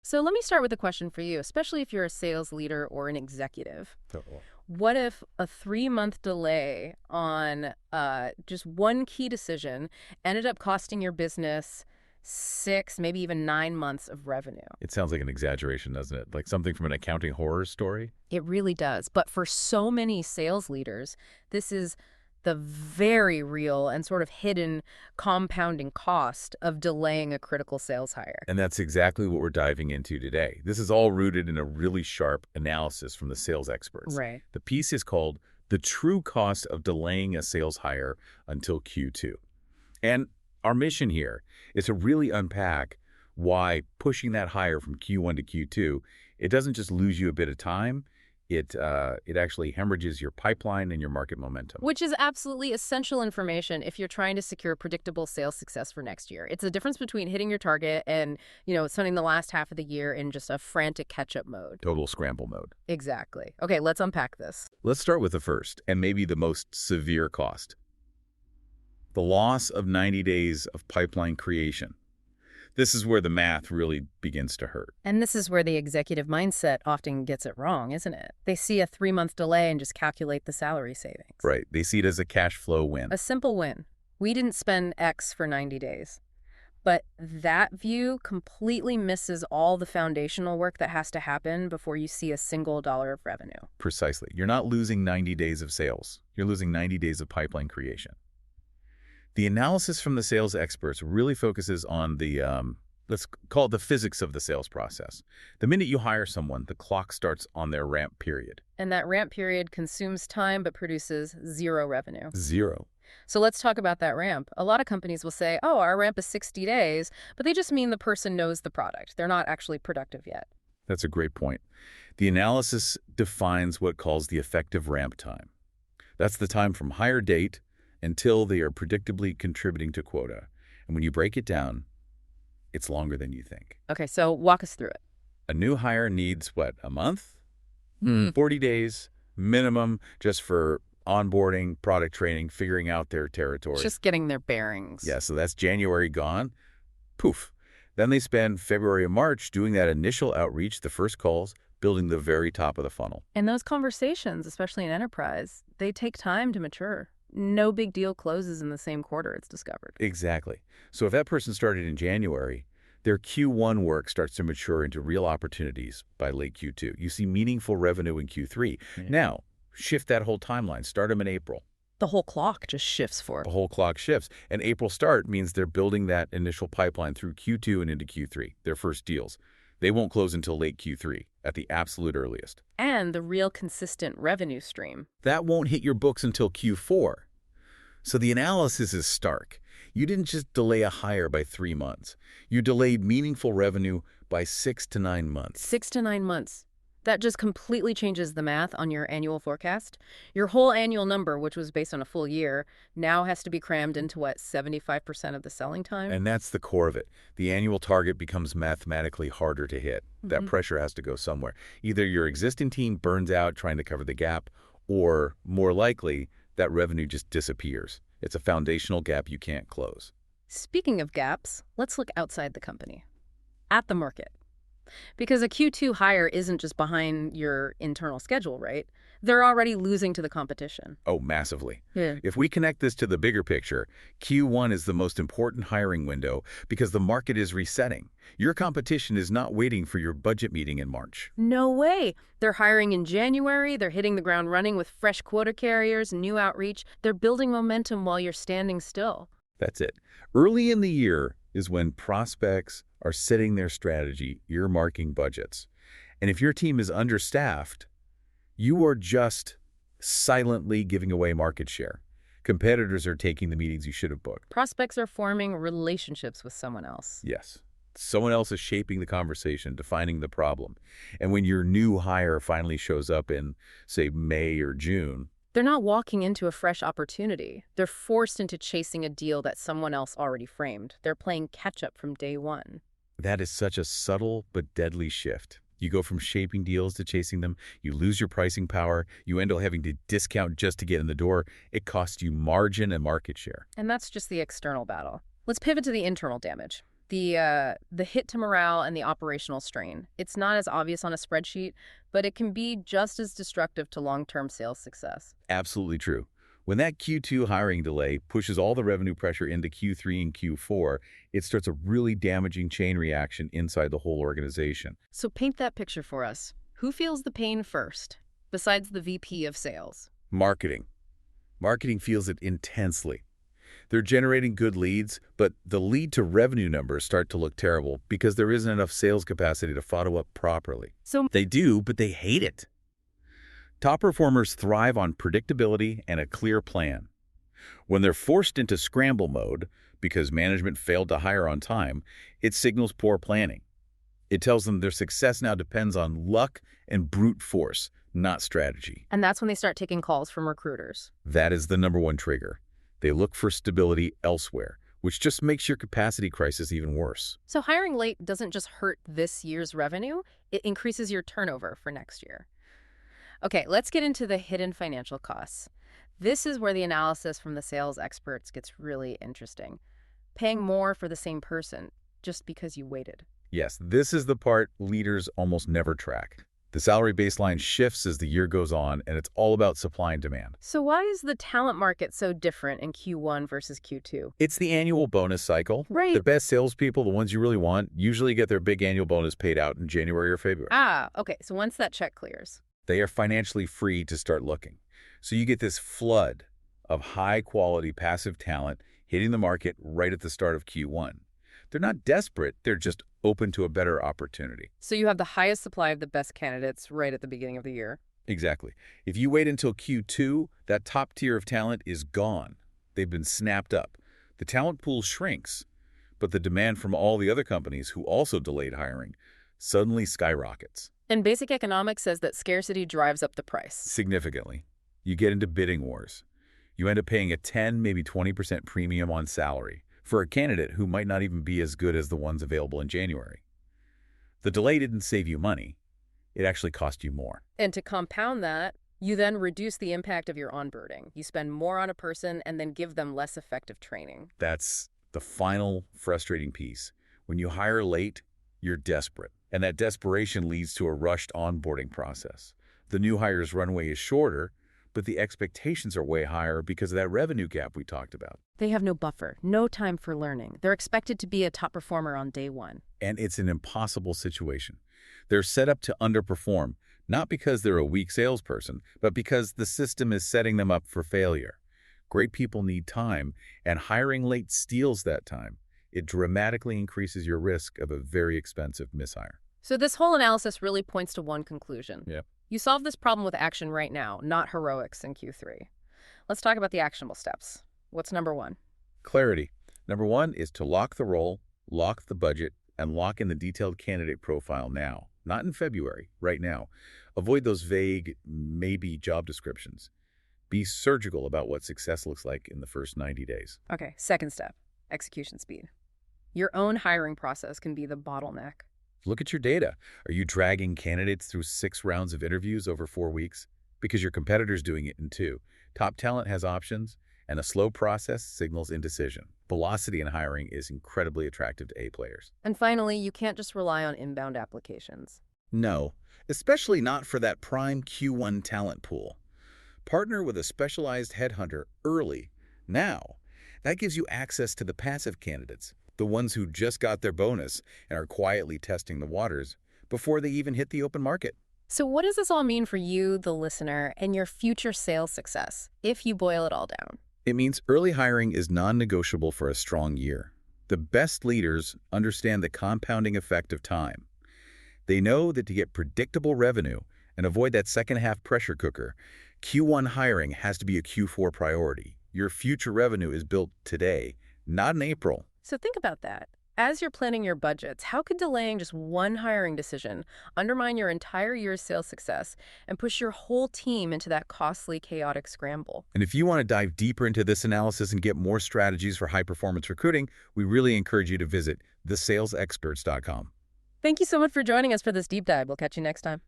So let me start with a question for you, especially if you're a sales leader or an executive. Totally. What if a 3-month delay on just one key decision ended up costing your business 6, maybe even 9 months of revenue? It sounds like an exaggeration, doesn't it? Like something from an accounting horror story? It really does. But for so many sales leaders, this is the very real and sort of hidden compounding cost of delaying a critical sales hire. And that's exactly what we're diving into today. This is all rooted in a really sharp analysis from the sales experts. Right. The piece is called The True Cost of Delaying a Sales Hire Until Q2. And our mission here is to really unpack why pushing that hire from Q1 to Q2, it doesn't just lose you a bit of time, it actually hemorrhages your pipeline and your market momentum. Which is absolutely essential information if you're trying to secure predictable sales success for next year. It's the difference between hitting your target and, spending the last half of the year in just a frantic catch-up mode. Total scramble mode. Exactly. Okay, let's unpack this. Let's start with the first, and maybe the most severe cost. The loss of 90 days of pipeline creation. This is where the math really begins to hurt. And this is where the executive mindset often gets it wrong, isn't it? They see a 3-month delay and just calculate the salary savings. Right. They see it as a cash flow win. A simple win. We didn't spend X for 90 days. But that view completely misses all the foundational work that has to happen before you see a single dollar of revenue. Precisely. You're not losing 90 days of sales. You're losing 90 days of pipeline creation. The analysis from the sales experts really focuses on the, let's call it the physics of the sales process. The minute you hire someone, the clock starts on their ramp period. And that ramp period consumes time but produces 0 revenue. 0. So let's talk about that ramp. A lot of companies will say, oh, our ramp is 60 days, but they just mean the person knows the product. They're not actually productive yet. That's a great point. The analysis defines what it calls the effective ramp time. That's the time from hire date until they are predictably contributing to quota. And when you break it down, it's longer than you think. Okay, so walk us through it. A new hire needs, what, a month? 40 days minimum just for onboarding, product training, figuring out their territory. Just getting their bearings. Yeah, so that's January gone. Poof. Then they spend February and March doing that initial outreach, the first calls, building the very top of the funnel. And those conversations, especially in enterprise, they take time to mature. No big deal closes in the same quarter, it's discovered. Exactly. So if that person started in January, their Q1 work starts to mature into real opportunities by late Q2. You see meaningful revenue in Q3. Yeah. Now, shift that whole timeline. Start them in April. The whole clock just shifts for them. The whole clock shifts. And April start means they're building that initial pipeline through Q2 and into Q3, their first deals. They won't close until late Q3 at the absolute earliest. And the real consistent revenue stream. That won't hit your books until Q4. So the analysis is stark. You didn't just delay a hire by 3 months. You delayed meaningful revenue by 6 to 9 months. 6 to 9 months. That just completely changes the math on your annual forecast. Your whole annual number, which was based on a full year, now has to be crammed into, 75% of the selling time? And that's the core of it. The annual target becomes mathematically harder to hit. That pressure has to go somewhere. Either your existing team burns out trying to cover the gap, or, more likely, that revenue just disappears. It's a foundational gap you can't close. Speaking of gaps, let's look outside the company, at the market. Because a Q2 hire isn't just behind your internal schedule, right? They're already losing to the competition. Oh, massively. Yeah. If we connect this to the bigger picture, Q1 is the most important hiring window because the market is resetting. Your competition is not waiting for your budget meeting in March. No way. They're hiring in January. They're hitting the ground running with fresh quota carriers, new outreach. They're building momentum while you're standing still. That's it. Early in the year is when prospects are setting their strategy, earmarking budgets. And if your team is understaffed, you are just silently giving away market share. Competitors are taking the meetings you should have booked. Prospects are forming relationships with someone else. Yes. Someone else is shaping the conversation, defining the problem. And when your new hire finally shows up in, say, May or June, they're not walking into a fresh opportunity. They're forced into chasing a deal that someone else already framed. They're playing catch-up from day one. That is such a subtle but deadly shift. You go from shaping deals to chasing them. You lose your pricing power. You end up having to discount just to get in the door. It costs you margin and market share. And that's just the external battle. Let's pivot to the internal damage. The hit to morale and the operational strain. It's not as obvious on a spreadsheet, but it can be just as destructive to long-term sales success. Absolutely true. When that Q2 hiring delay pushes all the revenue pressure into Q3 and Q4, it starts a really damaging chain reaction inside the whole organization. So paint that picture for us. Who feels the pain first, besides the VP of sales? Marketing. Marketing feels it intensely. They're generating good leads, but the lead to revenue numbers start to look terrible because there isn't enough sales capacity to follow up properly. So They do, but they hate it. Top performers thrive on predictability and a clear plan. When they're forced into scramble mode because management failed to hire on time, it signals poor planning. It tells them their success now depends on luck and brute force, not strategy. And that's when they start taking calls from recruiters. That is the #1 trigger. They look for stability elsewhere, which just makes your capacity crisis even worse. So hiring late doesn't just hurt this year's revenue, it increases your turnover for next year. Okay, let's get into the hidden financial costs. This is where the analysis from the sales experts gets really interesting. Paying more for the same person just because you waited. Yes, this is the part leaders almost never track. The salary baseline shifts as the year goes on, and it's all about supply and demand. So why is the talent market so different in Q1 versus Q2? It's the annual bonus cycle. Right. The best salespeople, the ones you really want, usually get their big annual bonus paid out in January or February. Okay, so once that check clears. They are financially free to start looking. So you get this flood of high-quality passive talent hitting the market right at the start of Q1. They're not desperate, they're just open to a better opportunity. So you have the highest supply of the best candidates right at the beginning of the year. Exactly. If you wait until Q2, that top tier of talent is gone. They've been snapped up. The talent pool shrinks, but the demand from all the other companies who also delayed hiring suddenly skyrockets. And basic economics says that scarcity drives up the price. Significantly. You get into bidding wars. You end up paying a 10, maybe 20% premium on salary for a candidate who might not even be as good as the ones available in January. The delay didn't save you money. It actually cost you more. And to compound that, you then reduce the impact of your onboarding. You spend more on a person and then give them less effective training. That's the final frustrating piece. When you hire late, you're desperate. And that desperation leads to a rushed onboarding process. The new hire's runway is shorter, but the expectations are way higher because of that revenue gap we talked about. They have no buffer, no time for learning. They're expected to be a top performer on day one. And it's an impossible situation. They're set up to underperform, not because they're a weak salesperson, but because the system is setting them up for failure. Great people need time, and hiring late steals that time. It dramatically increases your risk of a very expensive mishire. So this whole analysis really points to one conclusion. Yep. You solve this problem with action right now, not heroics in Q3. Let's talk about the actionable steps. What's #1? Clarity. #1 is to lock the role, lock the budget, and lock in the detailed candidate profile now. Not in February, right now. Avoid those vague, maybe job descriptions. Be surgical about what success looks like in the first 90 days. Okay, second step, execution speed. Your own hiring process can be the bottleneck. Look at your data. Are you dragging candidates through 6 rounds of interviews over 4 weeks? Because your competitor's doing it in 2. Top talent has options, and a slow process signals indecision. Velocity in hiring is incredibly attractive to A players. And finally, you can't just rely on inbound applications. No, especially not for that prime Q1 talent pool. Partner with a specialized headhunter early, now. That gives you access to the passive candidates, the ones who just got their bonus and are quietly testing the waters before they even hit the open market. So what does this all mean for you, the listener, and your future sales success, if you boil it all down? It means early hiring is non-negotiable for a strong year. The best leaders understand the compounding effect of time. They know that to get predictable revenue and avoid that second-half pressure cooker, Q1 hiring has to be a Q4 priority. Your future revenue is built today, not in April. So think about that. As you're planning your budgets, how could delaying just one hiring decision undermine your entire year's sales success and push your whole team into that costly, chaotic scramble? And if you want to dive deeper into this analysis and get more strategies for high-performance recruiting, we really encourage you to visit thesalesexperts.com. Thank you so much for joining us for this deep dive. We'll catch you next time.